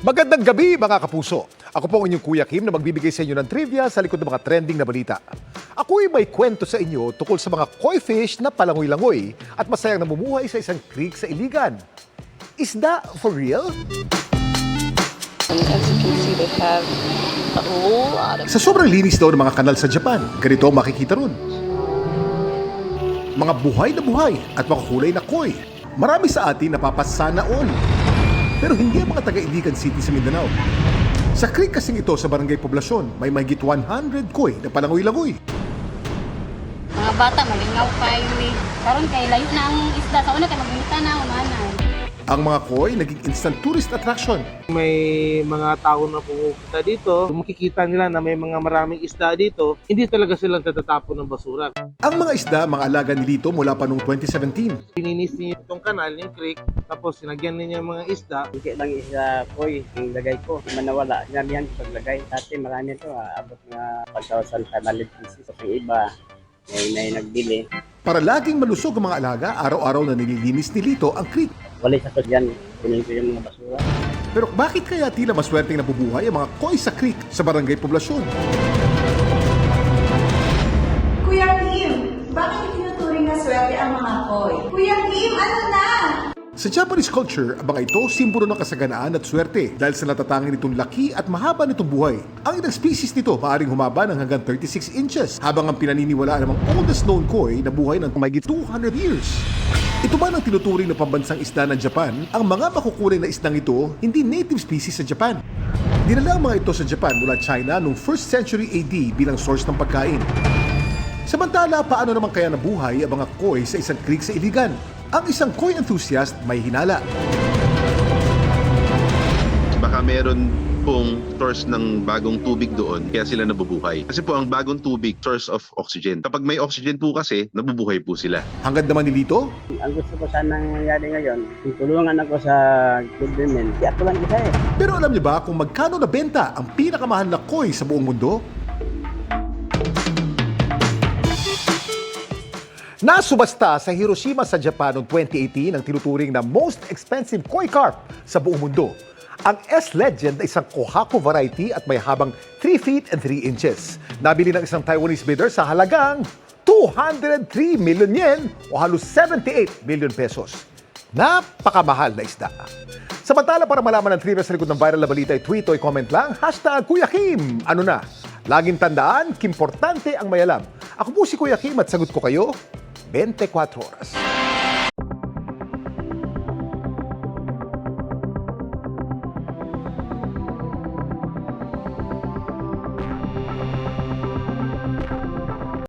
Magandang gabi mga kapuso. Ako po ang inyong Kuya Kim na magbibigay sa inyo ng trivia sa likod ng mga trending na balita. Ako'y may kwento sa inyo tungkol sa mga koi fish na palangoy-langoy at masayang namumuhay sa isang creek sa Iligan. Is that for real? And as you can see, they have a whole lot of... Sa sobrang linis daw ng mga kanal sa Japan, ganito ang makikita ron. Mga buhay na buhay at makukulay na koi. Marami sa atin napapasana all. Pero hindi ang mga taga-Iligan City sa Mindanao. Sa creek kasing ito sa Barangay Poblasyon, may mahigit 100 koi na palangoy-langoy. Mga bata, malingaw kayo eh. Karon kay layo na ang isda. Sa una kay magmita na, umanan. Ang mga koi naging instant tourist attraction. May mga tao na pumunta dito, makikita nila na may mga maraming isda dito, hindi talaga silang tatatapon ng basura. Ang mga isda, mga alaga ni Lito mula pa noong 2017. Pininis niya itong kanal, yung creek, tapos sinagyan niya yung mga isda. Hindi lang isa koy, yung lagay ko. Hindi man nawala. Sinamihan ko paglagay. Dati marami ito, abot nga 1,500 pieces. Yung iba, may nagbili. Para laging malusog ang mga alaga, araw-araw na nililinis ni Lito ang creek. Wala sa dyan, kunin ko yung mga basura. Pero bakit kaya tila maswerteng nabubuhay ang mga koi sa creek sa Barangay Poblasyon? Kuya Kim, bakit itinuturing na swerte ang mga koi? Kuya Kim, ano na? Sa Japanese culture, ang mga ito simbolo ng kasaganaan at swerte dahil sa natatangin nitong laki at mahaba nitong buhay. Ang ilang species nito maaaring humaba ng hanggang 36 inches habang ang pinaniniwalaan namang oldest known koi na buhay ng mahigit 200 years. Ito ba ang tinuturing na pambansang isda ng Japan? Ang mga makukulay na isdang ito, hindi native species sa Japan. Dinala ang mga ito sa Japan mula China noong 1st century AD bilang source ng pagkain. Samantala, paano naman kaya nabuhay ang mga koi sa isang creek sa Iligan? Ang isang koi enthusiast may hinala. Baka meron pong source ng bagong tubig doon, kaya sila nabubuhay. Kasi po ang bagong tubig, source of oxygen. Kapag may oxygen po kasi, nabubuhay po sila. Hangad naman ni Lito, Ang gusto ko sanang mangyari ngayon, tulungan ako sa government. Kaya ako lang isa eh. pero alam niyo ba kung magkano nabenta ang pinakamahal na koi sa buong mundo? Nasubasta sa Hiroshima sa Japan noong 2018 ang tinuturing na most expensive koi carp sa buong mundo. Ang S-Legend ay isang Kohaku variety at may habang 3 feet and 3 inches. Nabili ng isang Taiwanese bidder sa halagang 203 million yen o halos 78 million pesos. Napakamahal na isda. Samantala, para malaman ang trivia sa likod ng viral na balita, tweet o comment lang, #Kuya Kim. Ano na? Laging tandaan, kimportante ang may alam. Ako po si Kuya Kim at sagot ko kayo 24 oras.